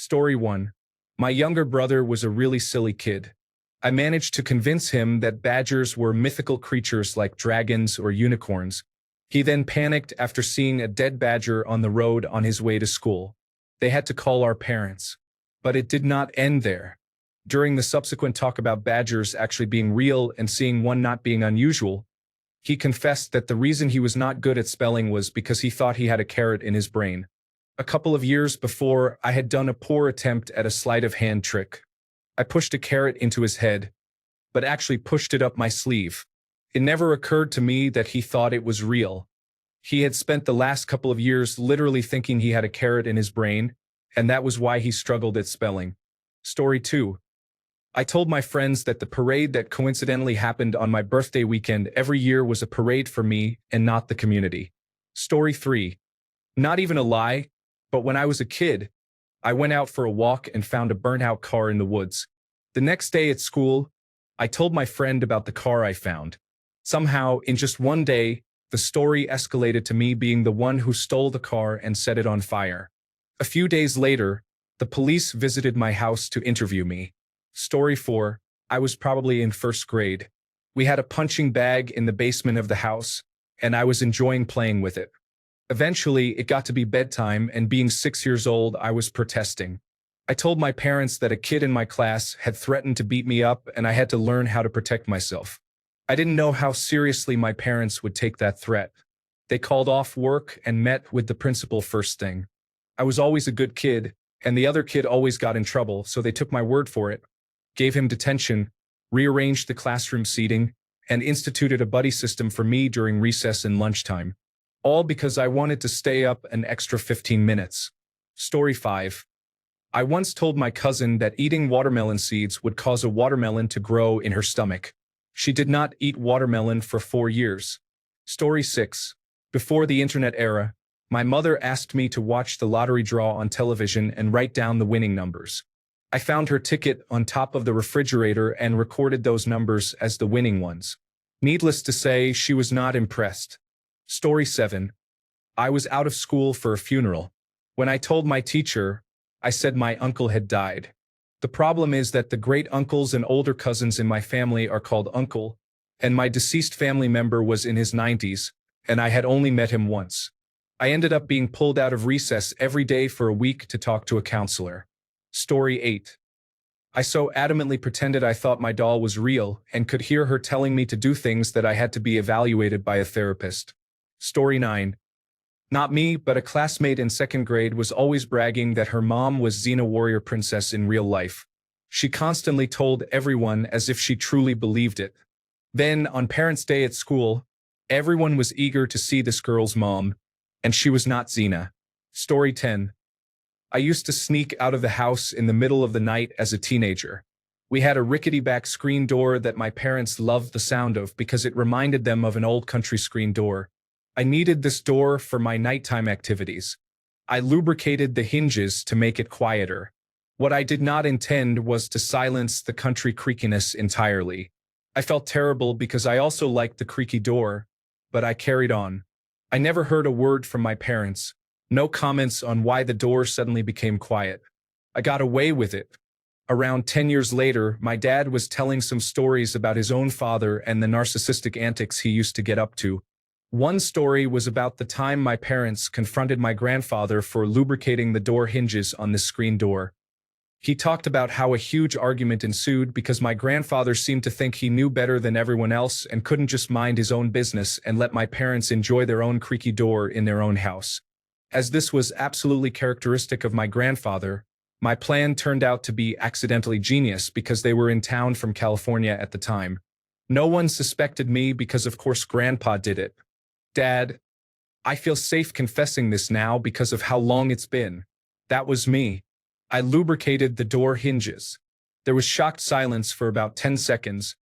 Story 1. My younger brother was a really silly kid. I managed to convince him that badgers were mythical creatures like dragons or unicorns. He then panicked after seeing a dead badger on the road on his way to school. They had to call our parents. But it did not end there. During the subsequent talk about badgers actually being real and seeing one not being unusual, he confessed that the reason he was not good at spelling was because he thought he had a carrot in his brain. A couple of years before, I had done a poor attempt at a sleight of hand trick. I pushed a carrot into his head, but actually pushed it up my sleeve. It never occurred to me that he thought it was real. He had spent the last couple of years literally thinking he had a carrot in his brain, and that was why he struggled at spelling. Story 2. I told my friends that the parade that coincidentally happened on my birthday weekend every year was a parade for me and not the community. Story 3. Not even a lie, but when I was a kid, I went out for a walk and found a burnt-out car in the woods. The next day at school, I told my friend about the car I found. Somehow, in just one day, the story escalated to me being the one who stole the car and set it on fire. A few days later, the police visited my house to interview me. Story 4. I was probably in first grade. We had a punching bag in the basement of the house, and I was enjoying playing with it. Eventually, it got to be bedtime, and being 6 years old, I was protesting. I told my parents that a kid in my class had threatened to beat me up, and I had to learn how to protect myself. I didn't know how seriously my parents would take that threat. They called off work and met with the principal first thing. I was always a good kid, and the other kid always got in trouble, so they took my word for it, gave him detention, rearranged the classroom seating, and instituted a buddy system for me during recess and lunchtime. All because I wanted to stay up an extra 15 minutes. Story 5. I once told my cousin that eating watermelon seeds would cause a watermelon to grow in her stomach. She did not eat watermelon for 4 years. Story 6. Before the internet era, my mother asked me to watch the lottery draw on television and write down the winning numbers. I found her ticket on top of the refrigerator and recorded those numbers as the winning ones. Needless to say, she was not impressed. Story 7. I was out of school for a funeral. When I told my teacher, I said my uncle had died. The problem is that the great uncles and older cousins in my family are called uncle, and my deceased family member was in his 90s, and I had only met him once. I ended up being pulled out of recess every day for a week to talk to a counselor. Story 8. I so adamantly pretended I thought my doll was real and could hear her telling me to do things that I had to be evaluated by a therapist. Story 9. Not me, but a classmate in second grade was always bragging that her mom was Xena Warrior Princess in real life. She constantly told everyone as if she truly believed it. Then, on Parents' Day at school, everyone was eager to see this girl's mom, and she was not Xena. Story 10. I used to sneak out of the house in the middle of the night as a teenager. We had a rickety-back screen door that my parents loved the sound of because it reminded them of an old country screen door. I needed this door for my nighttime activities. I lubricated the hinges to make it quieter. What I did not intend was to silence the country creakiness entirely. I felt terrible because I also liked the creaky door, but I carried on. I never heard a word from my parents. No comments on why the door suddenly became quiet. I got away with it. Around 10 years later, my dad was telling some stories about his own father and the narcissistic antics he used to get up to. One story was about the time my parents confronted my grandfather for lubricating the door hinges on the screen door. He talked about how a huge argument ensued because my grandfather seemed to think he knew better than everyone else and couldn't just mind his own business and let my parents enjoy their own creaky door in their own house. As this was absolutely characteristic of my grandfather, my plan turned out to be accidentally genius because they were in town from California at the time. No one suspected me because of course Grandpa did it. Dad, I feel safe confessing this now because of how long it's been. That was me. I lubricated the door hinges. There was shocked silence for about 10 seconds,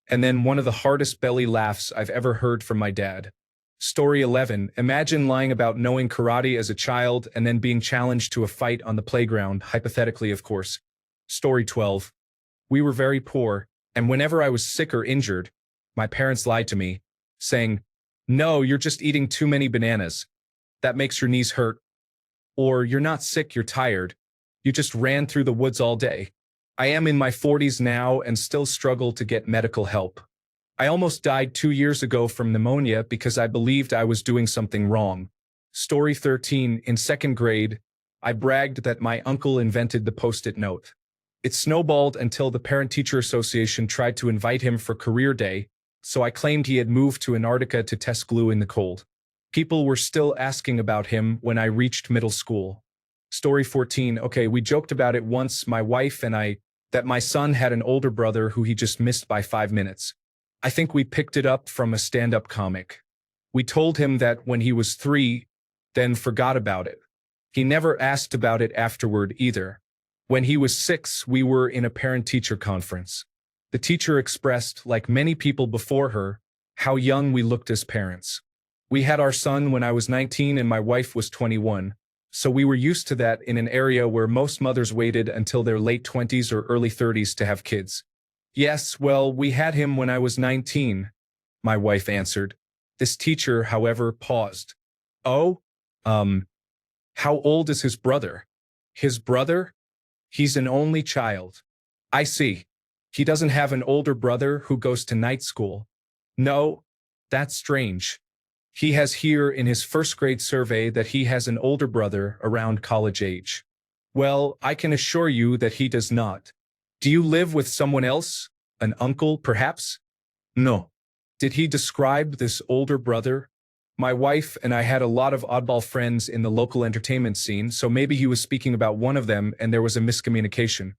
and then one of the hardest belly laughs I've ever heard from my dad. Story 11. Imagine lying about knowing karate as a child and then being challenged to a fight on the playground, hypothetically of course. Story 12. We were very poor, and whenever I was sick or injured, my parents lied to me, saying, "No, you're just eating too many bananas. That makes your knees hurt." Or, "You're not sick, you're tired. You just ran through the woods all day. I am in my 40s now and still struggle to get medical help. I almost died 2 years ago from pneumonia because I believed I was doing something wrong. Story 13. In second grade, I bragged that my uncle invented the Post-it note. It snowballed until the Parent-Teacher Association tried to invite him for career day, so I claimed he had moved to Antarctica to test glue in the cold. People were still asking about him when I reached middle school. Story 14. Okay, we joked about it once, my wife and I, that my son had an older brother who he just missed by 5 minutes. I think we picked it up from a stand-up comic. We told him that when he was 3, then forgot about it. He never asked about it afterward either. When he was 6, we were in a parent-teacher conference. The teacher expressed, like many people before her, how young we looked as parents. We had our son when I was 19 and my wife was 21, so we were used to that in an area where most mothers waited until their late 20s or early 30s to have kids. Yes, well, we had him when I was 19, my wife answered. This teacher, however, paused. Oh? How old is his brother? His brother? He's an only child. I see. He doesn't have an older brother who goes to night school. No, that's strange. He has here in his first grade survey that he has an older brother around college age. Well, I can assure you that he does not. Do you live with someone else? An uncle, perhaps? No. Did he describe this older brother? My wife and I had a lot of oddball friends in the local entertainment scene, so maybe he was speaking about one of them and there was a miscommunication.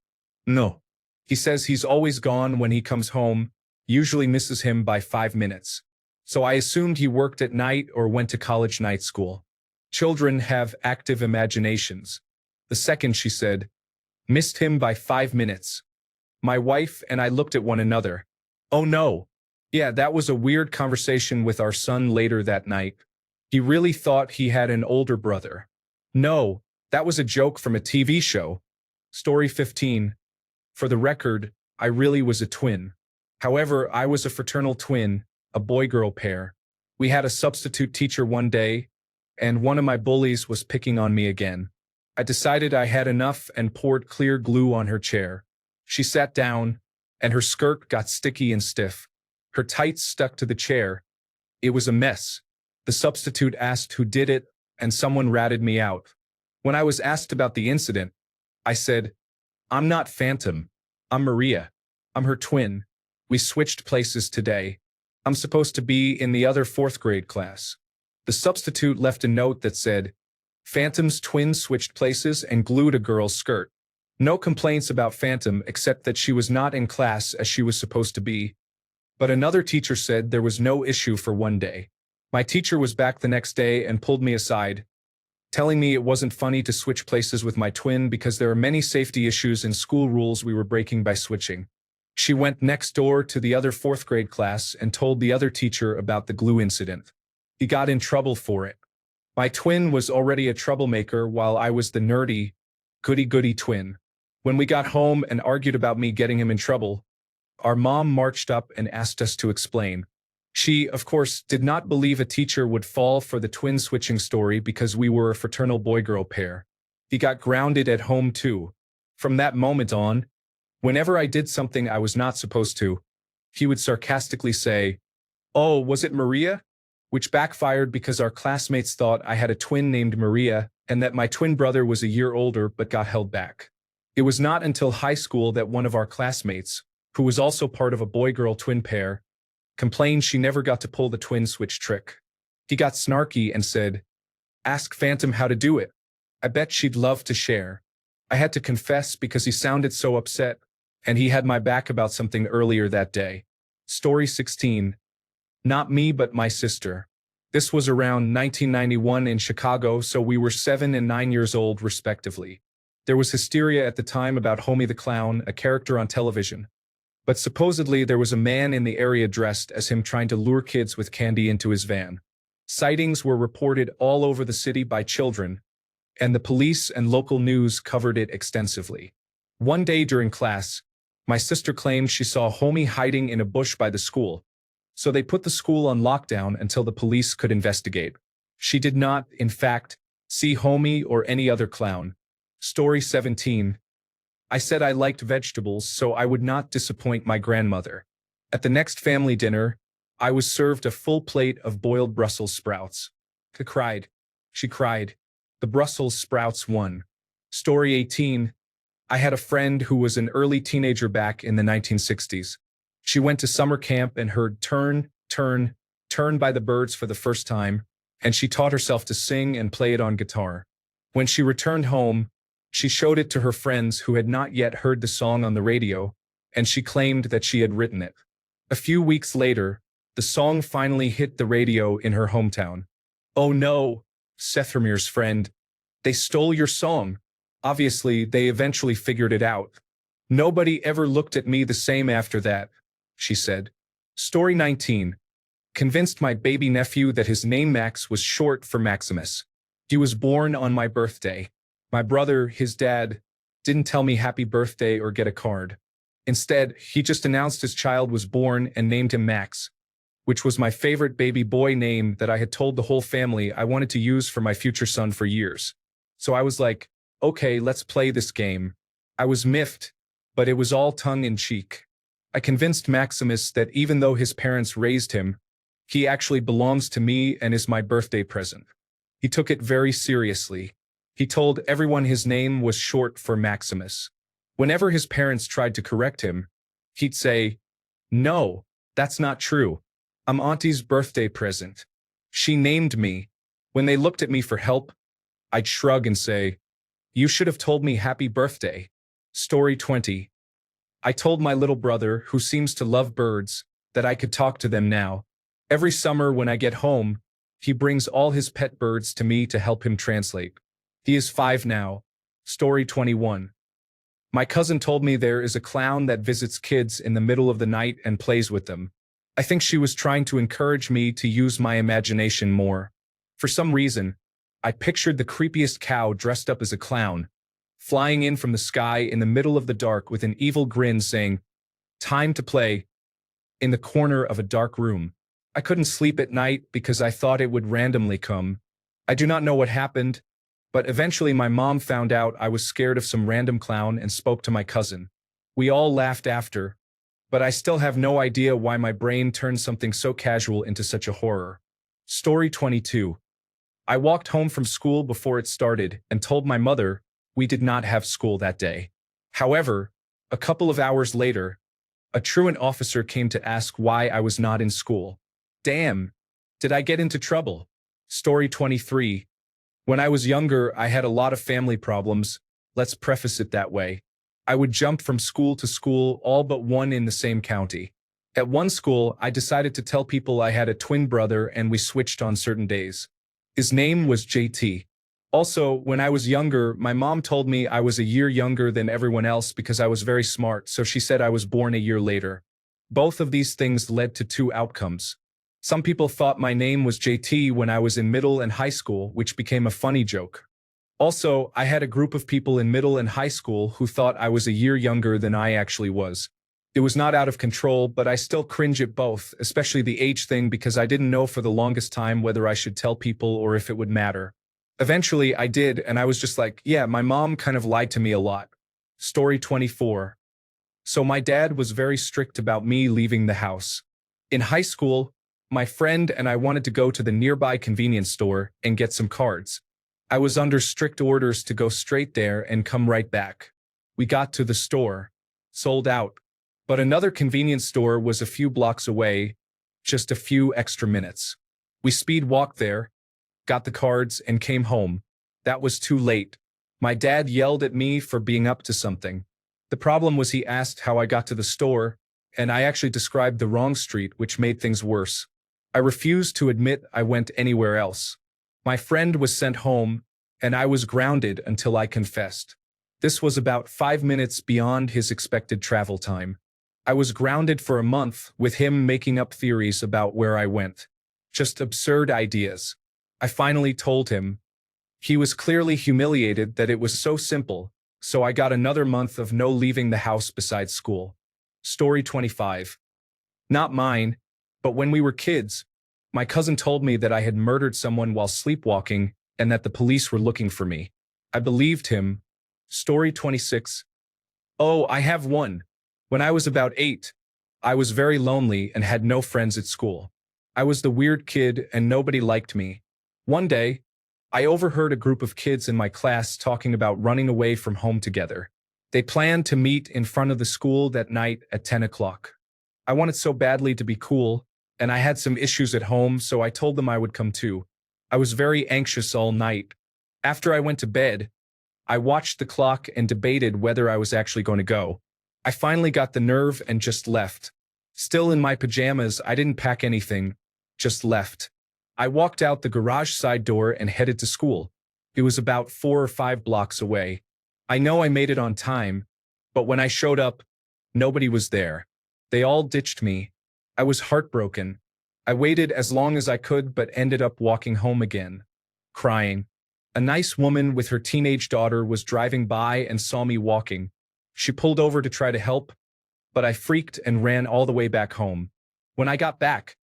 No. He says he's always gone when he comes home, usually misses him by 5 minutes. So I assumed he worked at night or went to college night school. Children have active imaginations. The second, she said, missed him by 5 minutes. My wife and I looked at one another. Oh no. Yeah, that was a weird conversation with our son later that night. He really thought he had an older brother. No, that was a joke from a TV show. Story 15. For the record, I really was a twin. However, I was a fraternal twin, a boy-girl pair. We had a substitute teacher one day, and one of my bullies was picking on me again. I decided I had enough and poured clear glue on her chair. She sat down, and her skirt got sticky and stiff. Her tights stuck to the chair. It was a mess. The substitute asked who did it, and someone ratted me out. When I was asked about the incident, I said, I'm not Phantom. I'm Maria. I'm her twin. We switched places today. I'm supposed to be in the other 4th grade class. The substitute left a note that said, Phantom's twin switched places and glued a girl's skirt. No complaints about Phantom except that she was not in class as she was supposed to be. But another teacher said there was no issue for one day. My teacher was back the next day and pulled me aside, telling me it wasn't funny to switch places with my twin because there are many safety issues and school rules we were breaking by switching. She went next door to the other 4th grade class and told the other teacher about the glue incident. He got in trouble for it. My twin was already a troublemaker while I was the nerdy, goody-goody twin. When we got home and argued about me getting him in trouble, our mom marched up and asked us to explain. She, of course, did not believe a teacher would fall for the twin switching story because we were a fraternal boy-girl pair. He got grounded at home too. From that moment on, whenever I did something I was not supposed to, he would sarcastically say, "Oh, was it Maria?" Which backfired because our classmates thought I had a twin named Maria and that my twin brother was a year older but got held back. It was not until high school that one of our classmates, who was also part of a boy-girl twin pair, complained she never got to pull the twin switch trick. He got snarky and said, "Ask Phantom how to do it. I bet she'd love to share." I had to confess because he sounded so upset, and he had my back about something earlier that day. Story 16. Not me but my sister. This was around 1991 in Chicago, so we were 7 and 9 years old respectively. There was hysteria at the time about Homie the Clown, a character on television. But supposedly there was a man in the area dressed as him trying to lure kids with candy into his van. Sightings were reported all over the city by children, and the police and local news covered it extensively. One day during class, my sister claimed she saw Homie hiding in a bush by the school, so they put the school on lockdown until the police could investigate. She did not, in fact, see Homie or any other clown. Story 17. I said I liked vegetables so I would not disappoint my grandmother. At the next family dinner, I was served a full plate of boiled Brussels sprouts. She cried. She cried. The Brussels sprouts won. Story 18. I had a friend who was an early teenager back in the 1960s. She went to summer camp and heard Turn, Turn, Turn by the Birds for the first time, and she taught herself to sing and play it on guitar. When she returned home, she showed it to her friends who had not yet heard the song on the radio, and she claimed that she had written it. A few weeks later, the song finally hit the radio in her hometown. "Oh no," Sethramir's friend. "They stole your song." Obviously, they eventually figured it out. "Nobody ever looked at me the same after that," she said. Story 19. Convinced my baby nephew that his name Max was short for Maximus. He was born on my birthday. My brother, his dad, didn't tell me happy birthday or get a card. Instead, he just announced his child was born and named him Max, which was my favorite baby boy name that I had told the whole family I wanted to use for my future son for years. So I was like, okay, let's play this game. I was miffed, but it was all tongue-in-cheek. I convinced Maximus that even though his parents raised him, he actually belongs to me and is my birthday present. He took it very seriously. He told everyone his name was short for Maximus. Whenever his parents tried to correct him, he'd say, "No, that's not true. I'm Auntie's birthday present. She named me." When they looked at me for help, I'd shrug and say, "You should have told me happy birthday." Story 20. I told my little brother, who seems to love birds, that I could talk to them now. Every summer when I get home, he brings all his pet birds to me to help him translate. He is 5 now. Story 21. My cousin told me there is a clown that visits kids in the middle of the night and plays with them. I think she was trying to encourage me to use my imagination more. For some reason, I pictured the creepiest cow dressed up as a clown, flying in from the sky in the middle of the dark with an evil grin saying, "Time to play," in the corner of a dark room. I couldn't sleep at night because I thought it would randomly come. I do not know what happened, but eventually my mom found out I was scared of some random clown and spoke to my cousin. We all laughed after, but I still have no idea why my brain turned something so casual into such a horror. Story 22. I walked home from school before it started and told my mother we did not have school that day. However, a couple of hours later, a truant officer came to ask why I was not in school. Damn, did I get into trouble? Story 23. When I was younger, I had a lot of family problems. Let's preface it that way. I would jump from school to school, all but one in the same county. At one school, I decided to tell people I had a twin brother and we switched on certain days. His name was JT. Also, when I was younger, my mom told me I was a year younger than everyone else because I was very smart, so she said I was born a year later. Both of these things led to two outcomes. Some people thought my name was JT when I was in middle and high school, which became a funny joke. Also, I had a group of people in middle and high school who thought I was a year younger than I actually was. It was not out of control, but I still cringe at both, especially the age thing because I didn't know for the longest time whether I should tell people or if it would matter. Eventually, I did, and I was just like, yeah, my mom kind of lied to me a lot. Story 24. So my dad was very strict about me leaving the house. In high school, my friend and I wanted to go to the nearby convenience store and get some cards. I was under strict orders to go straight there and come right back. We got to the store. Sold out. But another convenience store was a few blocks away, just a few extra minutes. We speed walked there, got the cards, and came home. That was too late. My dad yelled at me for being up to something. The problem was he asked how I got to the store, and I actually described the wrong street, which made things worse. I refused to admit I went anywhere else. My friend was sent home, and I was grounded until I confessed. This was about 5 minutes beyond his expected travel time. I was grounded for a month, with him making up theories about where I went. Just absurd ideas. I finally told him. He was clearly humiliated that it was so simple, so I got another month of no leaving the house besides school. Story 25. Not mine, but when we were kids, my cousin told me that I had murdered someone while sleepwalking and that the police were looking for me. I believed him, Story 26. Oh, I have one. When I was about 8, I was very lonely and had no friends at school. I was the weird kid and nobody liked me. One day, I overheard a group of kids in my class talking about running away from home together. They planned to meet in front of the school that night at 10 o'clock. I wanted so badly to be cool, and I had some issues at home, so I told them I would come too. I was very anxious all night. After I went to bed, I watched the clock and debated whether I was actually going to go. I finally got the nerve and just left. Still in my pajamas, I didn't pack anything, just left. I walked out the garage side door and headed to school. It was about 4 or 5 blocks away. I know I made it on time, but when I showed up, nobody was there. They all ditched me. I was heartbroken. I waited as long as I could but ended up walking home again, crying. A nice woman with her teenage daughter was driving by and saw me walking. She pulled over to try to help, but I freaked and ran all the way back home. When I got back,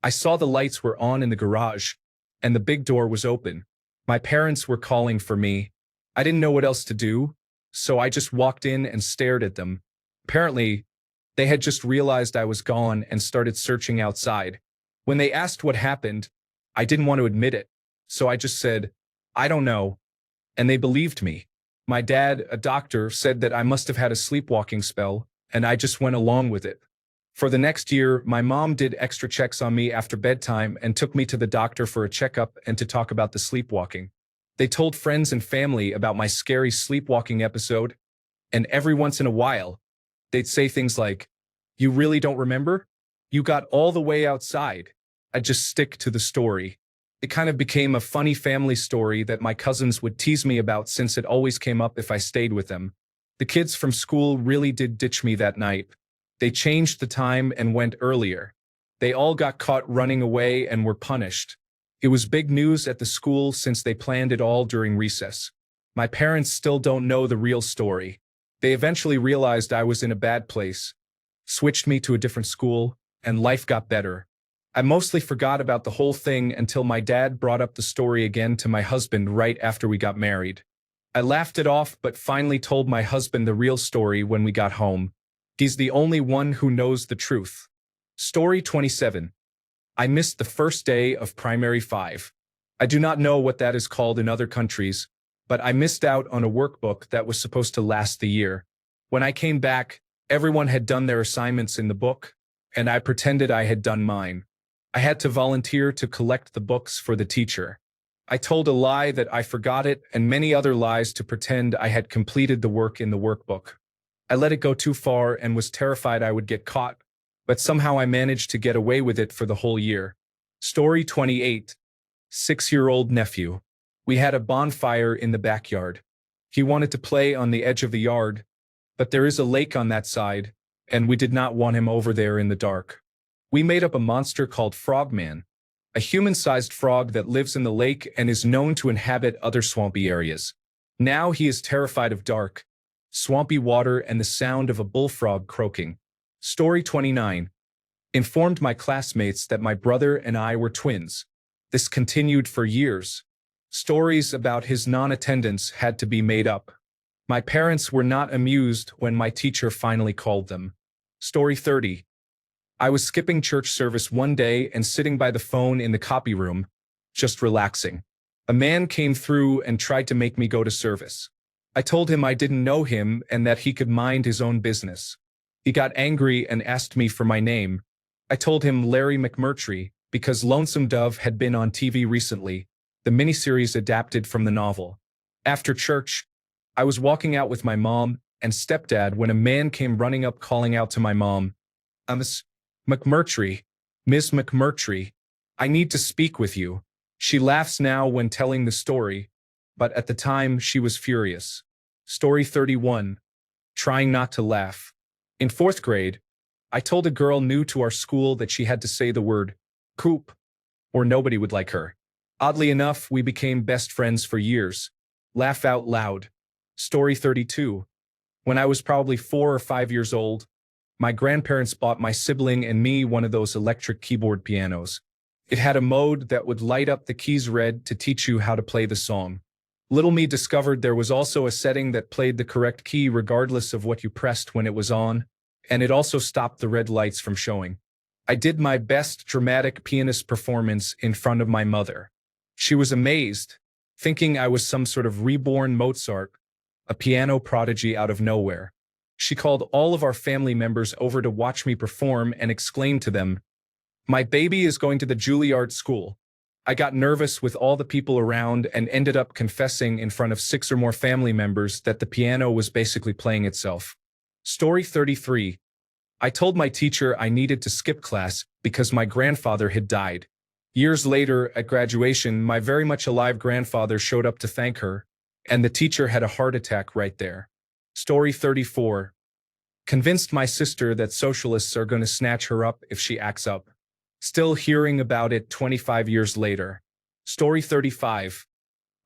I saw the lights were on in the garage, and the big door was open. My parents were calling for me. I didn't know what else to do, so I just walked in and stared at them. Apparently, they had just realized I was gone and started searching outside. When they asked what happened, I didn't want to admit it, so I just said, I don't know, and they believed me. My dad, a doctor, said that I must have had a sleepwalking spell, and I just went along with it. For the next year, my mom did extra checks on me after bedtime and took me to the doctor for a checkup and to talk about the sleepwalking. They told friends and family about my scary sleepwalking episode, and every once in a while, they'd say things like, "You really don't remember? You got all the way outside." I'd just stick to the story. It kind of became a funny family story that my cousins would tease me about since it always came up if I stayed with them. The kids from school really did ditch me that night. They changed the time and went earlier. They all got caught running away and were punished. It was big news at the school since they planned it all during recess. My parents still don't know the real story. They eventually realized I was in a bad place, switched me to a different school, and life got better. I mostly forgot about the whole thing until my dad brought up the story again to my husband right after we got married. I laughed it off but finally told my husband the real story when we got home. He's the only one who knows the truth. Story 27. I missed the first day of primary 5. I do not know what that is called in other countries, but I missed out on a workbook that was supposed to last the year. When I came back, everyone had done their assignments in the book, and I pretended I had done mine. I had to volunteer to collect the books for the teacher. I told a lie that I forgot it and many other lies to pretend I had completed the work in the workbook. I let it go too far and was terrified I would get caught, but somehow I managed to get away with it for the whole year. Story 28. 6-year-old nephew. We had a bonfire in the backyard. He wanted to play on the edge of the yard, but there is a lake on that side, and we did not want him over there in the dark. We made up a monster called Frogman, a human-sized frog that lives in the lake and is known to inhabit other swampy areas. Now he is terrified of dark, swampy water and the sound of a bullfrog croaking. Story 29. Informed my classmates that my brother and I were twins. This continued for years. Stories about his non-attendance had to be made up. My parents were not amused when my teacher finally called them. Story 30. I was skipping church service one day and sitting by the phone in the copy room, just relaxing. A man came through and tried to make me go to service. I told him I didn't know him and that he could mind his own business. He got angry and asked me for my name. I told him Larry McMurtry because Lonesome Dove had been on TV recently, the miniseries adapted from the novel. After church, I was walking out with my mom and stepdad when a man came running up calling out to my mom, Miss McMurtry, Miss McMurtry, I need to speak with you. She laughs now when telling the story, but at the time she was furious. Story 31. Trying not to laugh. In 4th grade, I told a girl new to our school that she had to say the word coop, or nobody would like her. Oddly enough, we became best friends for years. Laugh out loud. Story 32. When I was probably 4 or 5 years old, my grandparents bought my sibling and me one of those electric keyboard pianos. It had a mode that would light up the keys red to teach you how to play the song. Little me discovered there was also a setting that played the correct key regardless of what you pressed when it was on, and it also stopped the red lights from showing. I did my best dramatic pianist performance in front of my mother. She was amazed, thinking I was some sort of reborn Mozart, a piano prodigy out of nowhere. She called all of our family members over to watch me perform and exclaimed to them, "My baby is going to the Juilliard school." I got nervous with all the people around and ended up confessing in front of 6 or more family members that the piano was basically playing itself. Story 33. I told my teacher I needed to skip class because my grandfather had died. Years later, at graduation, my very much alive grandfather showed up to thank her, and the teacher had a heart attack right there. Story 34. Convinced my sister that socialists are going to snatch her up if she acts up. Still hearing about it 25 years later. Story 35.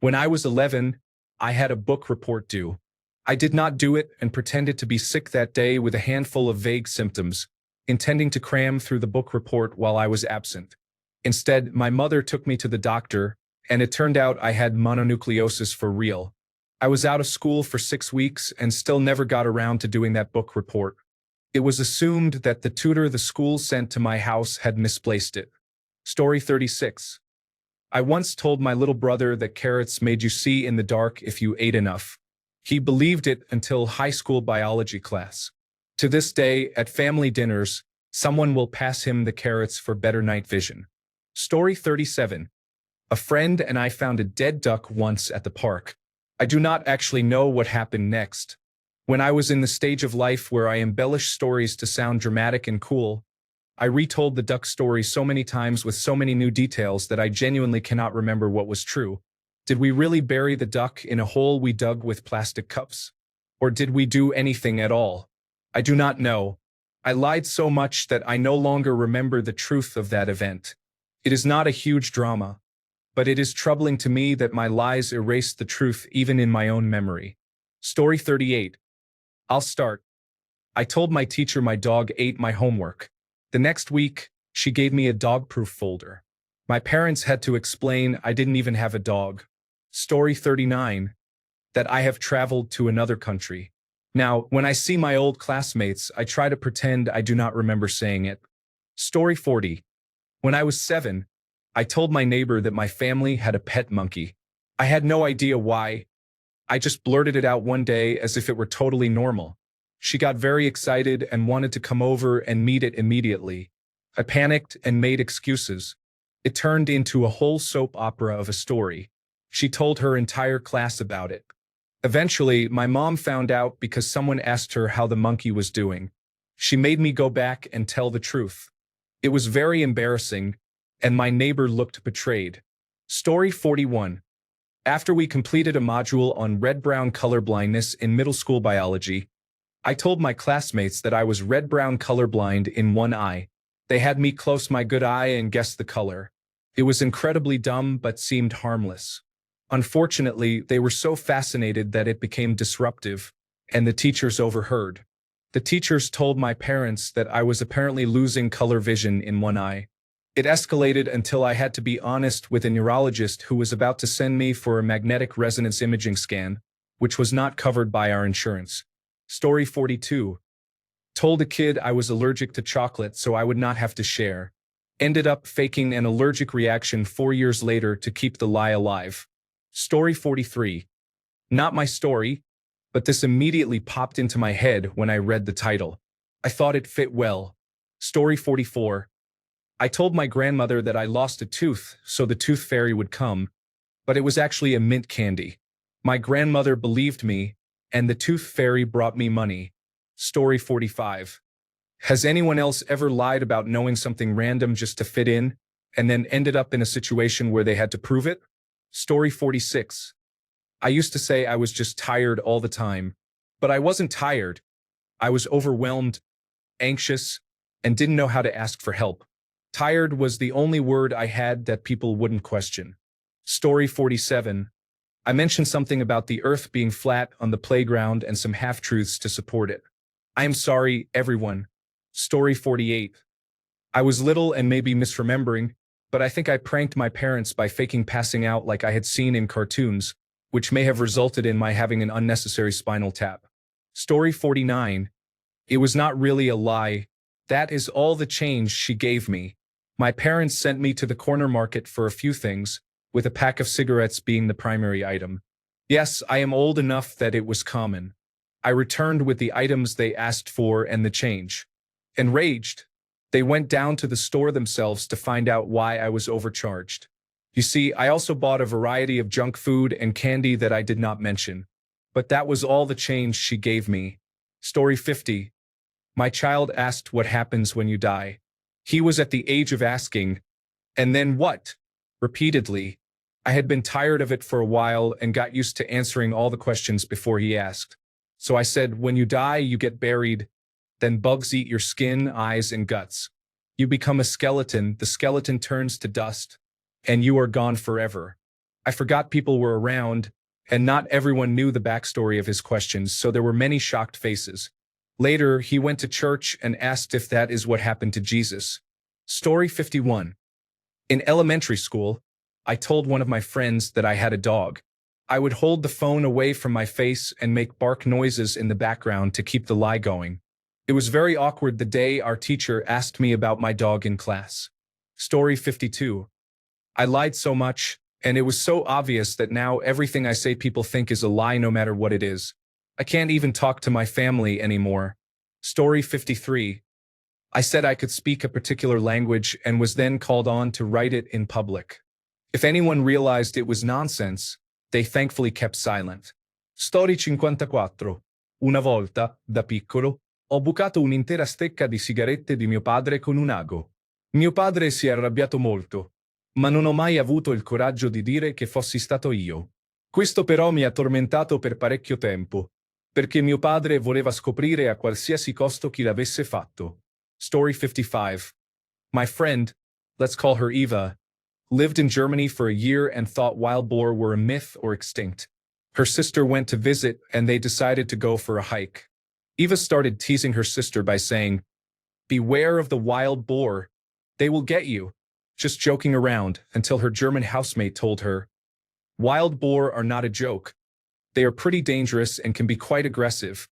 When I was 11, I had a book report due. I did not do it and pretended to be sick that day with a handful of vague symptoms, intending to cram through the book report while I was absent. Instead, my mother took me to the doctor, and it turned out I had mononucleosis for real. I was out of school for 6 weeks and still never got around to doing that book report. It was assumed that the tutor the school sent to my house had misplaced it. Story 36. I once told my little brother that carrots made you see in the dark if you ate enough. He believed it until high school biology class. To this day, at family dinners, someone will pass him the carrots for better night vision. Story 37. A friend and I found a dead duck once at the park. I do not actually know what happened next. When I was in the stage of life where I embellish stories to sound dramatic and cool, I retold the duck story so many times with so many new details that I genuinely cannot remember what was true. Did we really bury the duck in a hole we dug with plastic cups? Or did we do anything at all? I do not know. I lied so much that I no longer remember the truth of that event. It is not a huge drama, but it is troubling to me that my lies erased the truth even in my own memory. Story 38. I'll start. I told my teacher my dog ate my homework. The next week, she gave me a dog-proof folder. My parents had to explain I didn't even have a dog. Story 39. That I have traveled to another country. Now, when I see my old classmates, I try to pretend I do not remember saying it. Story 40. When I was 7, I told my neighbor that my family had a pet monkey. I had no idea why. I just blurted it out one day as if it were totally normal. She got very excited and wanted to come over and meet it immediately. I panicked and made excuses. It turned into a whole soap opera of a story. She told her entire class about it. Eventually, my mom found out because someone asked her how the monkey was doing. She made me go back and tell the truth. It was very embarrassing, and my neighbor looked betrayed. Story 41. After we completed a module on red-brown colorblindness in middle school biology, I told my classmates that I was red-brown colorblind in one eye. They had me close my good eye and guess the color. It was incredibly dumb but seemed harmless. Unfortunately, they were so fascinated that it became disruptive, and the teachers overheard. The teachers told my parents that I was apparently losing color vision in one eye. It escalated until I had to be honest with a neurologist who was about to send me for a magnetic resonance imaging scan, which was not covered by our insurance. Story 42. Told a kid I was allergic to chocolate so I would not have to share. Ended up faking an allergic reaction 4 years later to keep the lie alive. Story 43. Not my story, but this immediately popped into my head when I read the title. I thought it fit well. Story 44. I told my grandmother that I lost a tooth so the tooth fairy would come, but it was actually a mint candy. My grandmother believed me, and the tooth fairy brought me money. Story 45. Has anyone else ever lied about knowing something random just to fit in, and then ended up in a situation where they had to prove it? Story 46. I used to say I was just tired all the time, but I wasn't tired. I was overwhelmed, anxious, and didn't know how to ask for help. Tired was the only word I had that people wouldn't question. Story 47. I mentioned something about the earth being flat on the playground and some half-truths to support it. I am sorry, everyone. Story 48. I was little and maybe misremembering, but I think I pranked my parents by faking passing out like I had seen in cartoons. which may have resulted in my having an unnecessary spinal tap. Story 49. It was not really a lie. That is all the change she gave me. My parents sent me to the corner market for a few things, with a pack of cigarettes being the primary item. Yes, I am old enough that it was common. I returned with the items they asked for and the change. Enraged, they went down to the store themselves to find out why I was overcharged. You see, I also bought a variety of junk food and candy that I did not mention. But that was all the change she gave me. Story 50. My child asked what happens when you die. He was at the age of asking, and then what? Repeatedly. I had been tired of it for a while and got used to answering all the questions before he asked. So I said, when you die, you get buried, then bugs eat your skin, eyes, and guts. You become a skeleton, the skeleton turns to dust, and you are gone forever. I forgot people were around, and not everyone knew the backstory of his questions, so there were many shocked faces. Later, he went to church and asked if that is what happened to Jesus. Story 51. In elementary school, I told one of my friends that I had a dog. I would hold the phone away from my face and make bark noises in the background to keep the lie going. It was very awkward the day our teacher asked me about my dog in class. Story 52. I lied so much, and it was so obvious that now everything I say people think is a lie no matter what it is. I can't even talk to my family anymore. Story 53. I said I could speak a particular language and was then called on to write it in public. If anyone realized it was nonsense, they thankfully kept silent. Story 54. Una volta, da piccolo, ho bucato un'intera stecca di sigarette di mio padre con un ago. Mio padre si è arrabbiato molto, ma non ho mai avuto il coraggio di dire che fossi stato io. Questo però mi ha tormentato per parecchio tempo, perché mio padre voleva scoprire a qualsiasi costo chi l'avesse fatto. Story 55. My friend, let's call her Eva, lived in Germany for a year and thought wild boar were a myth or extinct. Her sister went to visit and they decided to go for a hike. Eva started teasing her sister by saying, "Beware of the wild boar. They will get you." Just joking around until her German housemate told her, "Wild boar are not a joke. They are pretty dangerous and can be quite aggressive."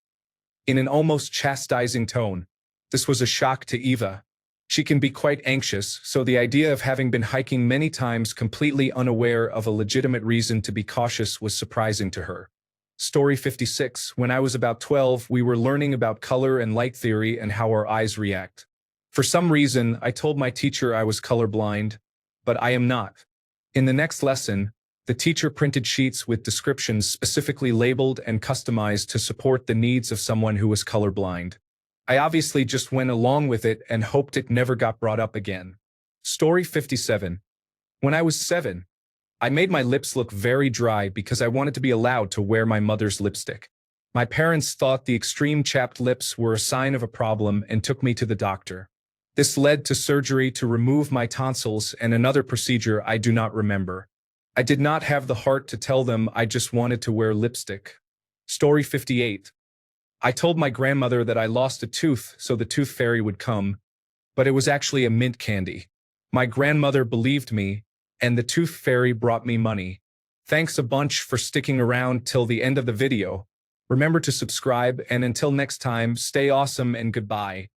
In an almost chastising tone. This was a shock to Eva. She can be quite anxious, so the idea of having been hiking many times completely unaware of a legitimate reason to be cautious was surprising to her. Story 56. When I was about 12, we were learning about color and light theory and how our eyes react. For some reason, I told my teacher I was colorblind, but I am not. In the next lesson, the teacher printed sheets with descriptions specifically labeled and customized to support the needs of someone who was colorblind. I obviously just went along with it and hoped it never got brought up again. Story 57. When I was 7, I made my lips look very dry because I wanted to be allowed to wear my mother's lipstick. My parents thought the extreme chapped lips were a sign of a problem and took me to the doctor. This led to surgery to remove my tonsils and another procedure I do not remember. I did not have the heart to tell them I just wanted to wear lipstick. Story 58. I told my grandmother that I lost a tooth so the tooth fairy would come, but it was actually a mint candy. My grandmother believed me, and the tooth fairy brought me money. Thanks a bunch for sticking around till the end of the video. Remember to subscribe, and until next time, stay awesome and goodbye.